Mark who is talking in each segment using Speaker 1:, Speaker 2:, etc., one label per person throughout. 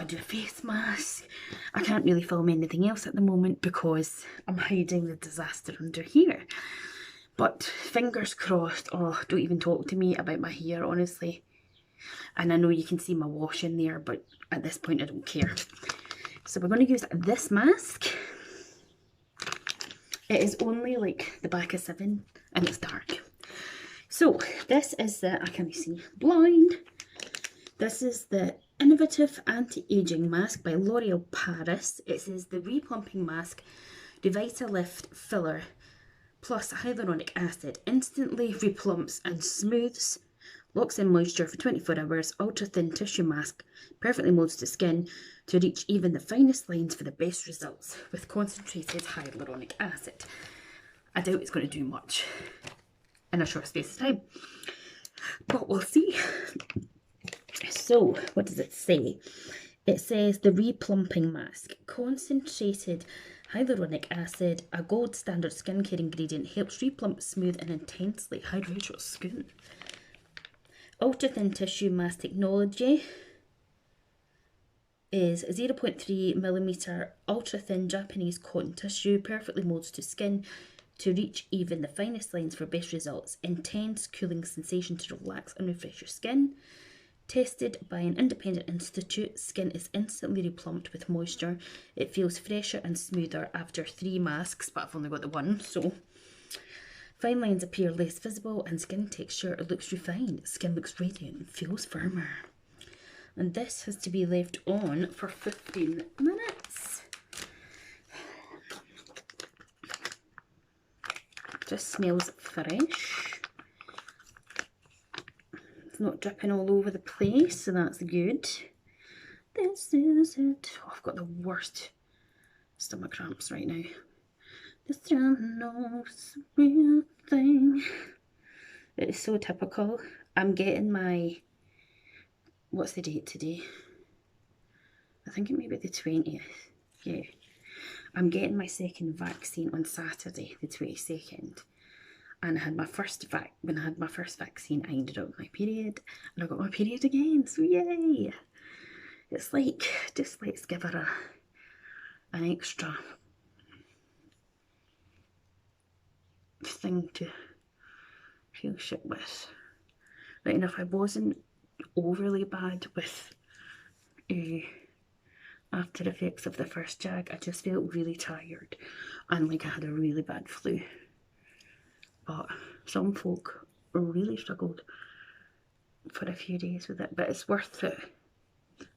Speaker 1: to do a face mask. I can't really film anything else at the moment because I'm hiding the disaster under here. But fingers crossed. Oh, don't even talk to me about my hair, honestly. And I know you can see my wash in there, but at this point I don't care. So we're going to use this mask. It is only like the back of 7 and it's dark. So this is the, I can't see, blind. This is the Innovative Anti-Aging Mask by L'Oreal Paris. It says the replumping mask, Revitalift filler plus hyaluronic acid instantly replumps and smooths, locks in moisture for 24 hours, ultra thin tissue mask, perfectly molds the skin to reach even the finest lines for the best results with concentrated hyaluronic acid. I doubt it's going to do much in a short space of time, but we'll see. So, what does it say? It says the replumping mask, concentrated hyaluronic acid, a gold standard skincare ingredient, helps replump, smooth and intensely hydrate your skin. Ultra thin tissue mask technology is 0.3mm ultra thin Japanese cotton tissue, perfectly molds to skin to reach even the finest lines for best results. Intense cooling sensation to relax and refresh your skin. Tested by an independent institute, skin is instantly replumped with moisture. It feels fresher and smoother after 3 masks, but I've only got the one, so. Fine lines appear less visible and skin texture looks refined. Skin looks radiant and feels firmer. And this has to be left on for 15 minutes. Just smells fresh. It's not dripping all over the place, so that's good. This is it. Oh, I've got the worst stomach cramps right now. This is no real thing. It is so typical. I'm getting my, what's the date today? I think it may be the 20th. Yeah. I'm getting my second vaccine on Saturday, the 22nd. And I had my first when I had my first vaccine, I ended up with my period, and I got my period again, so yay! It's like, just let's give her an extra thing to feel shit with. Right, and if I wasn't overly bad with after effects of the first jag, I just felt really tired and like I had a really bad flu. But some folk really struggled for a few days with it, but it's worth it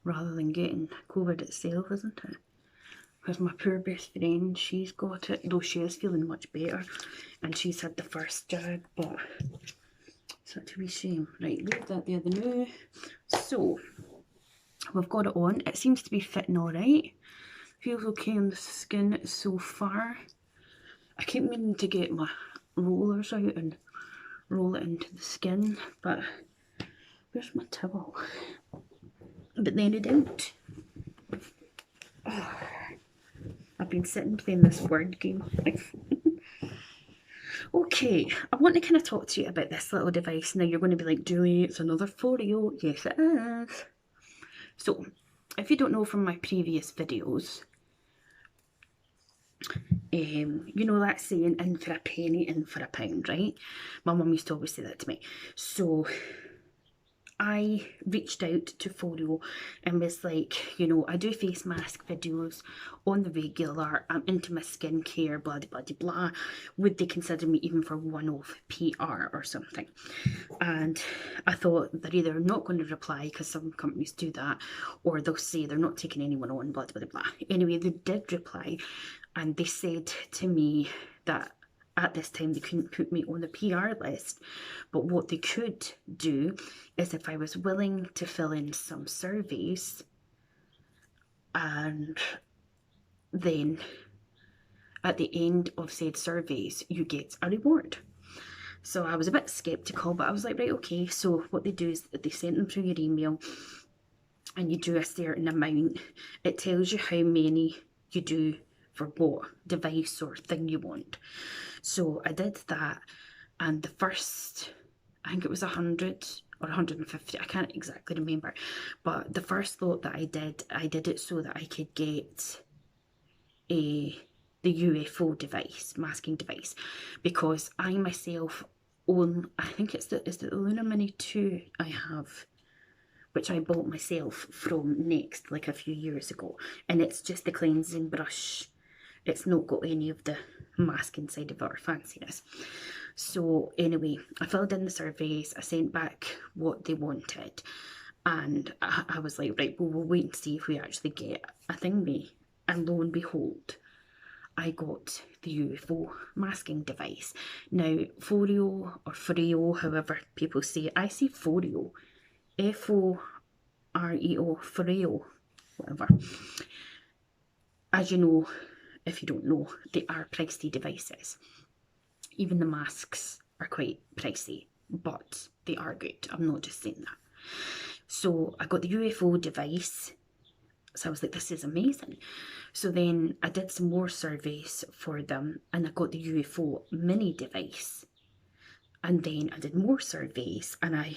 Speaker 1: rather than getting COVID itself, isn't it? Because my poor best friend, she's got it, though she is feeling much better, and she's had the first jag, but such a wee shame. Right, leave that there the now. So, we've got it on. It seems to be fitting alright. Feels okay on the skin so far. I keep meaning to get my rollers out and roll it into the skin, but where's my towel? But then I don't. Oh, I've been sitting playing this word game. Okay, I want to kind of talk to you about this little device. Now you're going to be like, Julie, it's another Foreo. Yes, it is. So, if you don't know from my previous videos, you know that saying, in for a penny, in for a pound, right? My mum used to always say that to me. So I reached out to Foreo and was like, you know, I do face mask videos on the regular, I'm into my skincare, blah, blah, blah, blah. Would they consider me even for one-off PR or something? And I thought they're either not going to reply, because some companies do that, or they'll say they're not taking anyone on, blah, blah, blah. Anyway, they did reply, and they said to me that at this time they couldn't put me on the PR list, but what they could do is if I was willing to fill in some surveys, and then at the end of said surveys you get a reward. So I was a bit skeptical, but I was like, right, okay. So what they do is they send them through your email, and you do a certain amount. It tells you how many you do for what device or thing you want. So I did that, and the first, I think it was 100, or 150, I can't exactly remember. But the first lot that I did it so that I could get the UFO device, masking device, because I myself own, I think it's the Lunar Mini 2 I have, which I bought myself from Next like a few years ago, and it's just the cleansing brush. It's not got any of the mask inside of it or fanciness. So anyway, I filled in the surveys, I sent back what they wanted, and I was like, right, well, we'll wait and see if we actually get a thingy. And lo and behold, I got the UFO masking device. Now, Foreo or Foreo, however people say it, I say Foreo, Foreo, Foreo, whatever. As you know, if you don't know, they are pricey devices. Even the masks are quite pricey, but they are good. I'm not just saying that. So I got the UFO device. So I was like, this is amazing. So then I did some more surveys for them, and I got the UFO mini device. And then I did more surveys, and I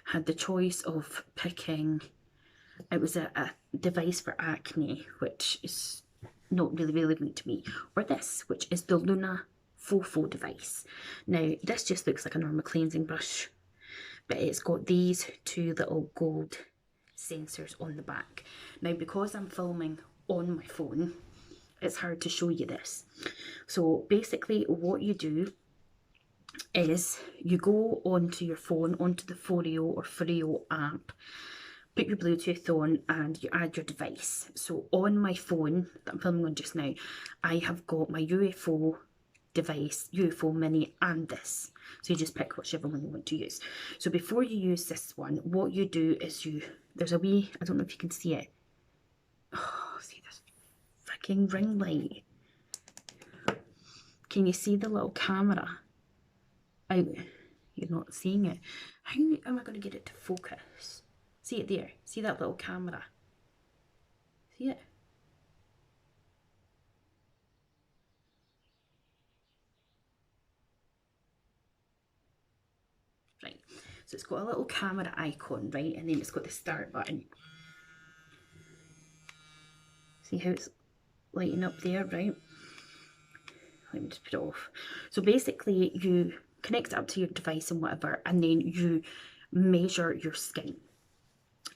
Speaker 1: had the choice of picking, it was a device for acne, which is not really relevant to me, or this, which is the Luna Fofo device. Now, this just looks like a normal cleansing brush, but it's got these two little gold sensors on the back. Now, because I'm filming on my phone, it's hard to show you this. So basically what you do is you go onto your phone, onto the Foreo or Foreo app, put your Bluetooth on, and you add your device. So on my phone that I'm filming on just now, I have got my UFO device, UFO mini, and this. So you just pick whichever one you want to use. So before you use this one, what you do is there's a wee, I don't know if you can see it. Oh, see this freaking ring light. Can you see the little camera? You're not seeing it. How am I going to get it to focus? See it there? See that little camera? See it? Right, so it's got a little camera icon, right, and then it's got the start button. See how it's lighting up there, right? Let me just put it off. So basically you connect it up to your device and whatever, and then you measure your skin.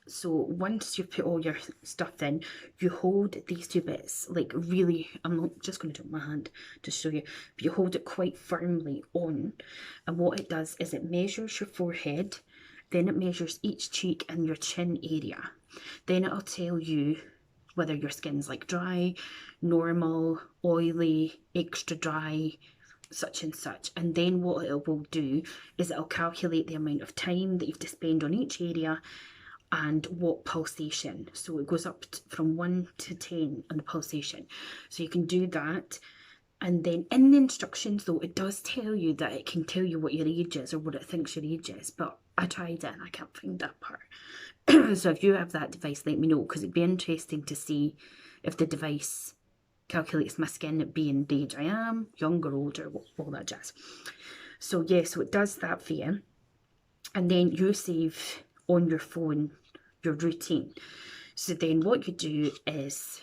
Speaker 1: So once you've put all your stuff in, you hold these two bits, like really, I'm not just going to do it with my hand to show you, but you hold it quite firmly on, and what it does is it measures your forehead, then it measures each cheek and your chin area. Then it'll tell you whether your skin's like dry, normal, oily, extra dry, such and such. And then what it will do is it'll calculate the amount of time that you've to spend on each area and what pulsation. So it goes up from 1 to 10 on the pulsation. So you can do that. And then in the instructions though, it does tell you that it can tell you what your age is or what it thinks your age is, but I tried it and I can't find that part. So if you have that device, let me know, because it'd be interesting to see if the device calculates my skin at being the age I am, younger, older, all that jazz. So yeah, so it does that for you. And then you save on your phone your routine. So then what you do is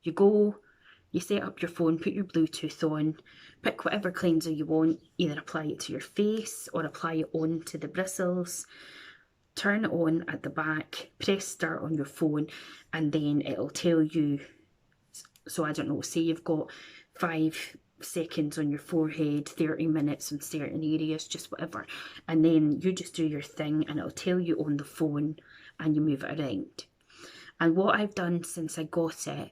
Speaker 1: you go, you set up your phone, put your Bluetooth on, pick whatever cleanser you want, either apply it to your face or apply it onto the bristles, turn it on at the back, press start on your phone, and then it'll tell you, so I don't know, say you've got 5 seconds on your forehead, 30 minutes in certain areas, just whatever, and then you just do your thing and it'll tell you on the phone and you move it around. And what I've done since I got it,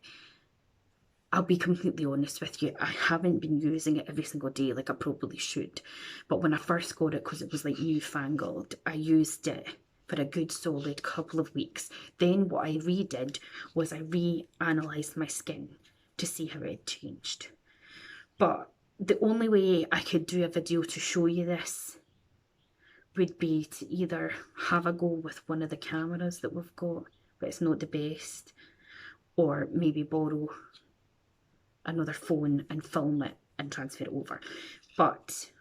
Speaker 1: I'll be completely honest with you, I haven't been using it every single day like I probably should. But when I first got it, because it was like newfangled, I used it for a good solid couple of weeks. Then what I redid was I reanalysed my skin to see how it changed. But the only way I could do a video to show you this would be to either have a go with one of the cameras that we've got, but it's not the best, or maybe borrow another phone and film it and transfer it over. But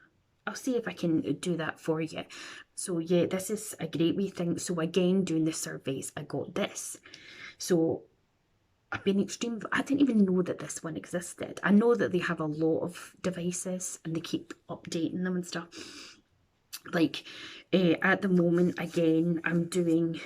Speaker 1: I'll see if I can do that for you. So yeah, this is a great wee thing. So again, doing the surveys, I got this. So I've been extreme. I didn't even know that this one existed. I know that they have a lot of devices and they keep updating them and stuff. Like at the moment, again, I'm doing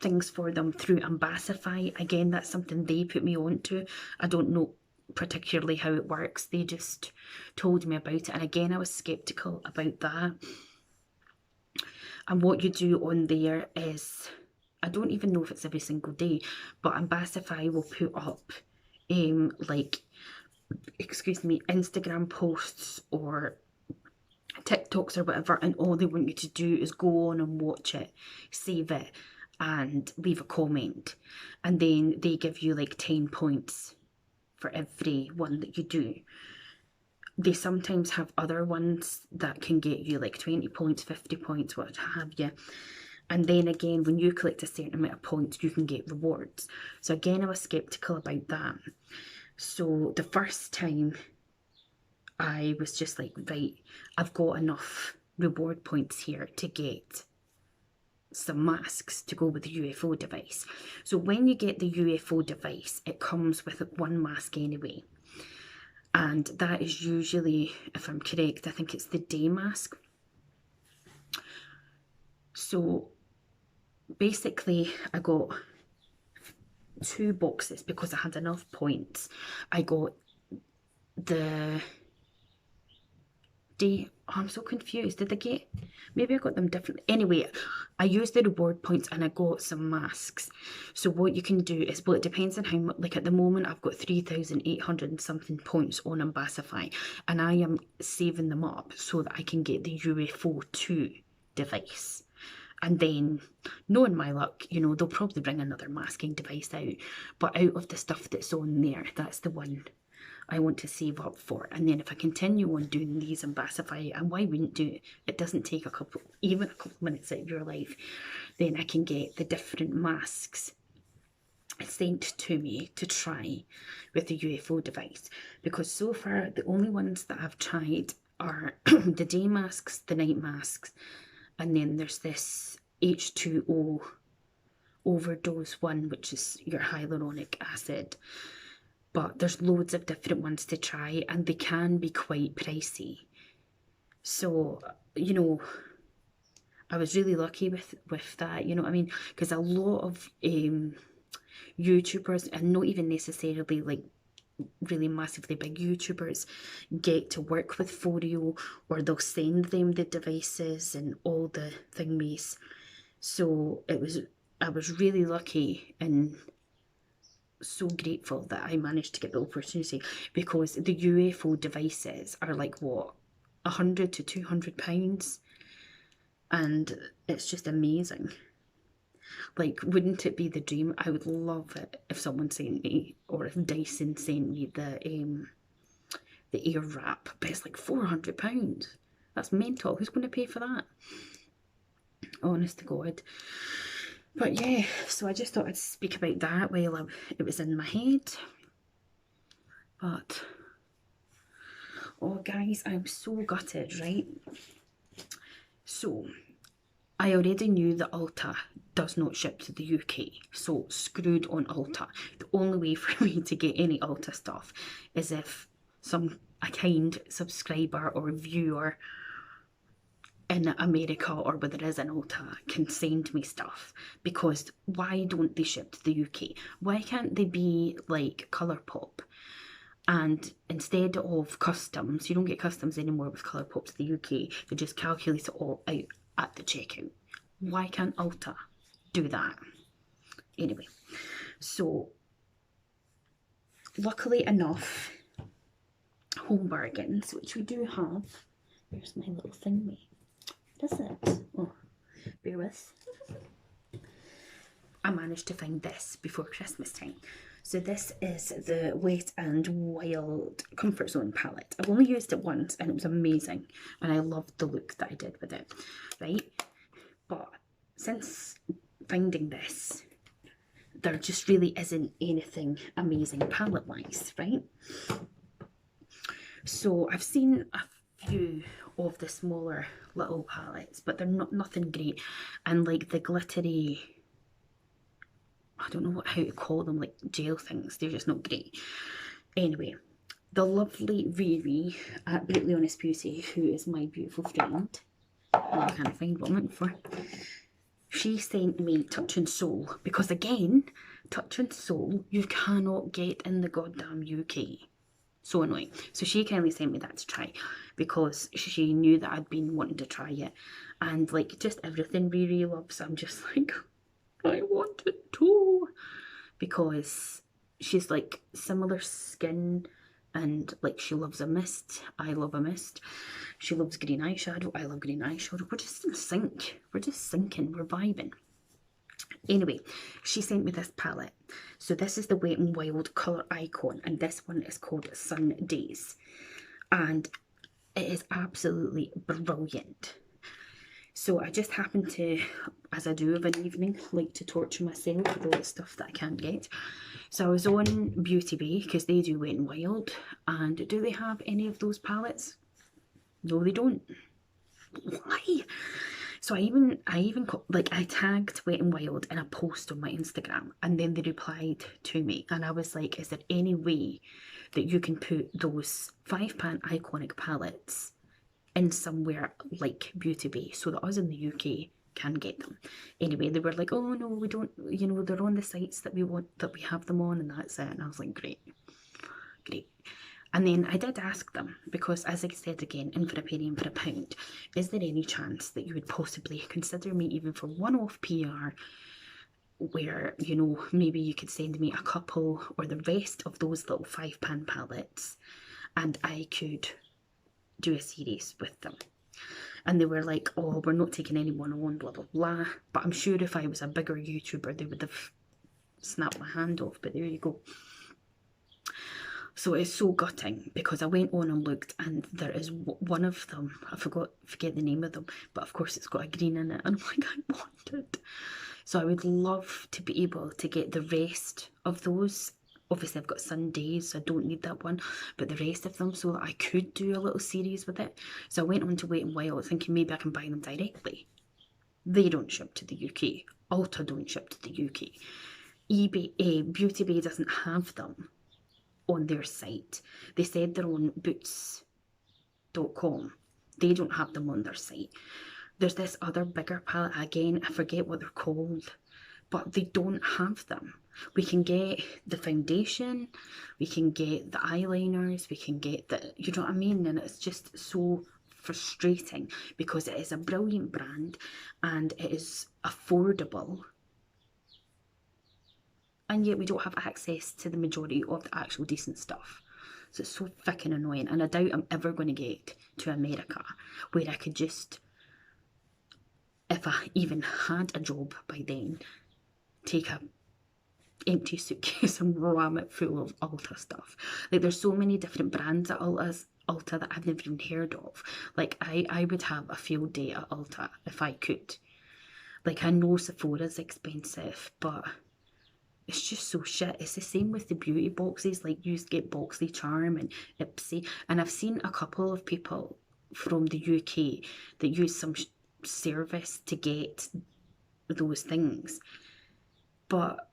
Speaker 1: things for them through Ambasify. Again, that's something they put me on to. I don't know particularly how it works. They just told me about it. And again, I was skeptical about that. And what you do on there is, I don't even know if it's every single day, but Ambasify will put up like, excuse me, Instagram posts or TikToks or whatever, and all they want you to do is go on and watch it, save it, and leave a comment. And then they give you like 10 points for every one that you do. They sometimes have other ones that can get you like 20 points, 50 points, what have you. And then again, when you collect a certain amount of points, you can get rewards. So again, I was skeptical about that. So the first time, I was just like, right, I've got enough reward points here to get some masks to go with the UFO device. So when you get the UFO device, it comes with one mask anyway. And that is usually, if I'm correct, I think it's the day mask. So basically, I got 2 boxes because I had enough points. I got the day, oh, I'm so confused. Did they get, maybe I got them differently. Anyway, I used the reward points and I got some masks. So what you can do is, well, it depends on how much, like at the moment I've got 3,800 and something points on Ambasify, and I am saving them up so that I can get the UFO 2 device. And then, knowing my luck, you know, they'll probably bring another masking device out. But out of the stuff that's on there, that's the one I want to save up for. And then if I continue on doing these Ambasify, and why wouldn't do it? It doesn't take even a couple of minutes out of your life. Then I can get the different masks sent to me to try with the UFO device. Because so far, the only ones that I've tried are the day masks, the night masks, and then there's this H2O overdose one, which is your hyaluronic acid. But there's loads of different ones to try, and they can be quite pricey. So, you know, I was really lucky with that, you know what I mean? Because a lot of YouTubers, and not even necessarily like really massively big YouTubers, get to work with Foreo, or they'll send them the devices and all the thingies. So I was really lucky and so grateful that I managed to get the opportunity, because the UFO devices are like, what, £100 to £200, and it's just amazing. Like, wouldn't it be the dream? I would love it if someone sent me, or if Dyson sent me the ear wrap, but it's like £400. That's mental. Who's going to pay for that? Honest to God. But yeah, so I just thought I'd speak about that while it was in my head. But, oh guys, I'm so gutted, right? So, I already knew that Ulta does not ship to the UK, so screwed on Ulta. The only way for me to get any Ulta stuff is if a kind subscriber or viewer in America, or whether it is in Ulta, can send me stuff. Because why don't they ship to the UK? Why can't they be like Colourpop? And instead of customs, you don't get customs anymore with Colourpop to the UK. They just calculate it all out at the checkout. Why can't Ulta do that? Anyway, so luckily enough, Home Bargains, which we do have. Where's my little thingy? What is it? Oh, bear with. I managed to find this before Christmas time. So this is the Wet and Wild Comfort Zone palette. I've only used it once and it was amazing, and I loved the look that I did with it, right? But since finding this, there just really isn't anything amazing palette wise, right? So I've seen a few of the smaller little palettes, but they're nothing great. And like the glittery, I don't know how to call them, like gel things, they're just not great. Anyway, the lovely Riri at Brutally Honest Beauty, who is my beautiful friend, I can't find what I'm looking for, she sent me Touch and Soul, because again, Touch and Soul you cannot get in the goddamn UK. So annoying. So she kindly sent me that to try, because she knew that I'd been wanting to try it. And like just everything Riri loves, I'm just like, I want it too. Because she's like similar skin, and like she loves a mist. I love a mist. She loves green eyeshadow. I love green eyeshadow. We're just in sync. We're just syncing. We're vibing. Anyway, she sent me this palette. So this is the Wet n Wild colour icon, and this one is called Sun Days, and it is absolutely brilliant. So I just happened to, as I do of an evening, like to torture myself with all the stuff that I can't get. So I was on Beauty Bay, because they do Wet n Wild, and do they have any of those palettes? No, they don't. Why? So I even like I tagged Wet n Wild in a post on my Instagram, and then they replied to me, and I was like, is there any way that you can put those £5 iconic palettes in somewhere like Beauty Bay so that us in the UK can get them? Anyway, they were like, oh no, we don't, you know, they're on the sites that we want, that we have them on, and that's it. And I was like, great. And then I did ask them, because as I said again, in for a penny, in for a pound, is there any chance that you would possibly consider me even for one-off PR, where, you know, maybe you could send me a couple or the rest of those little £5 palettes, and I could do a series with them? And they were like, oh, we're not taking anyone on, blah, blah, blah. But I'm sure if I was a bigger YouTuber, they would have snapped my hand off, but there you go. So it's so gutting, because I went on and looked, and there is one of them, I forget the name of them, but of course it's got a green in it, and I'm like, I want it. So I would love to be able to get the rest of those. Obviously I've got Sundays, so I don't need that one, but the rest of them, so that I could do a little series with it. So I went on to Wet n Wild thinking maybe I can buy them directly. They don't ship to the UK. Ulta don't ship to the UK. eBay, Beauty Bay doesn't have them on their site. They said they're on boots.com. They don't have them on their site. There's this other bigger palette, again, I forget what they're called, but they don't have them. We can get the foundation, we can get the eyeliners, we can get the, you know what I mean? And it's just so frustrating, because it is a brilliant brand and it is affordable, and yet we don't have access to the majority of the actual decent stuff. So it's so fucking annoying, and I doubt I'm ever going to get to America where I could just, if I even had a job by then, take a empty suitcase and ram it full of Ulta stuff. Like, there's so many different brands at Ulta that I've never even heard of. Like, I would have a field day at Ulta if I could. Like, I know Sephora's expensive, but it's just so shit. It's the same with the beauty boxes. Like, you get Boxley Charm and Ipsy, and I've seen a couple of people from the UK that use some service to get those things, but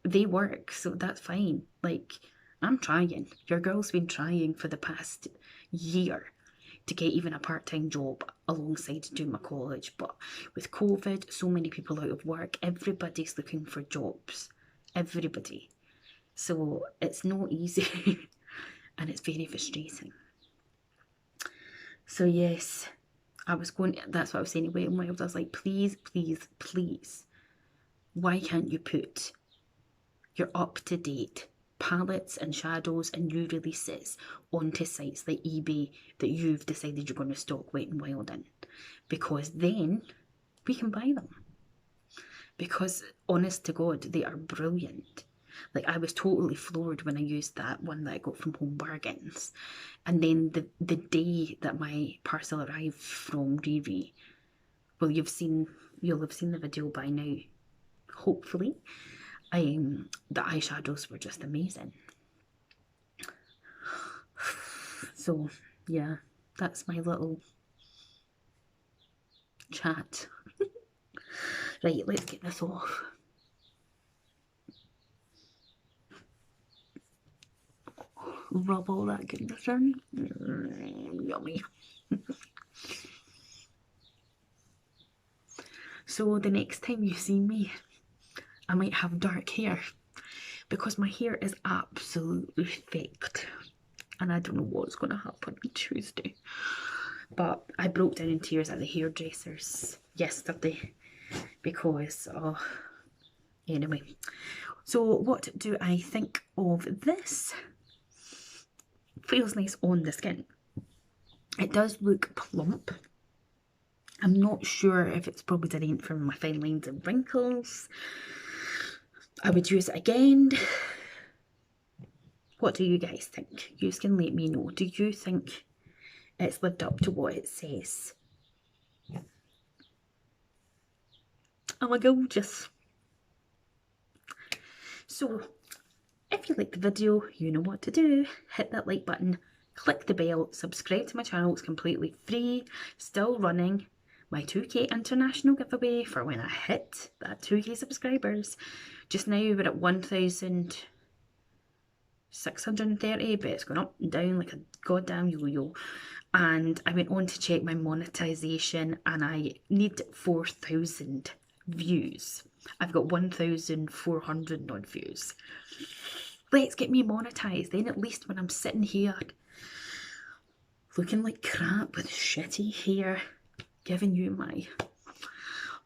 Speaker 1: they work, so that's fine. Like, I'm trying. Your girl's been trying for the past year to get even a part-time job alongside doing my college, but with COVID, so many people out of work, everybody's looking for jobs. Everybody. So it's not easy and it's very frustrating. So yes, I was going, that's what I was saying anyway. I was like, please, please, please, why can't you put your up-to-date palettes and shadows and new releases onto sites like eBay that you've decided you're going to stock Wet n Wild in? Because then we can buy them. Because honest to God, they are brilliant. Like, I was totally floored when I used that one that I got from Home Bargains, and then the day that my parcel arrived from Riri, well, you'll have seen the video by now, hopefully. The eyeshadows were just amazing. So yeah, that's my little chat. Right, let's get this off. Rub all that goodness in. Yummy. So the next time you see me, I might have dark hair because my hair is absolutely faked and I don't know what's going to happen on Tuesday. But I broke down in tears at the hairdressers yesterday because, oh, anyway. So what do I think of this? Feels nice on the skin. It does look plump. I'm not sure if it's probably designed for my fine lines and wrinkles. I would use it again. What do you guys think? You can let me know. Do you think it's lived up to what it says? Am I gorgeous? So, if you like the video, you know what to do. Hit that like button, click the bell, subscribe to my channel. It's completely free, still running. My 2K international giveaway for when I hit that 2K subscribers. Just now we're at 1,630, but it's going up and down like a goddamn yo-yo. And I went on to check my monetization and I need 4,000 views. I've got 1,400 odd views. Let's get me monetized, then at least when I'm sitting here looking like crap with shitty hair, giving you my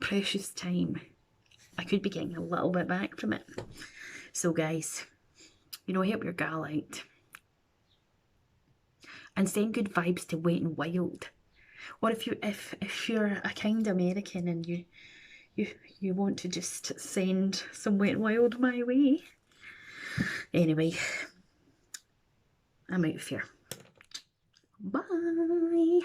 Speaker 1: precious time, I could be getting a little bit back from it. So guys, you know, help your gal out and send good vibes to Wet and Wild. Or if you're a kind American and you want to just send some Wet and Wild my way. Anyway, I'm out of here. Bye.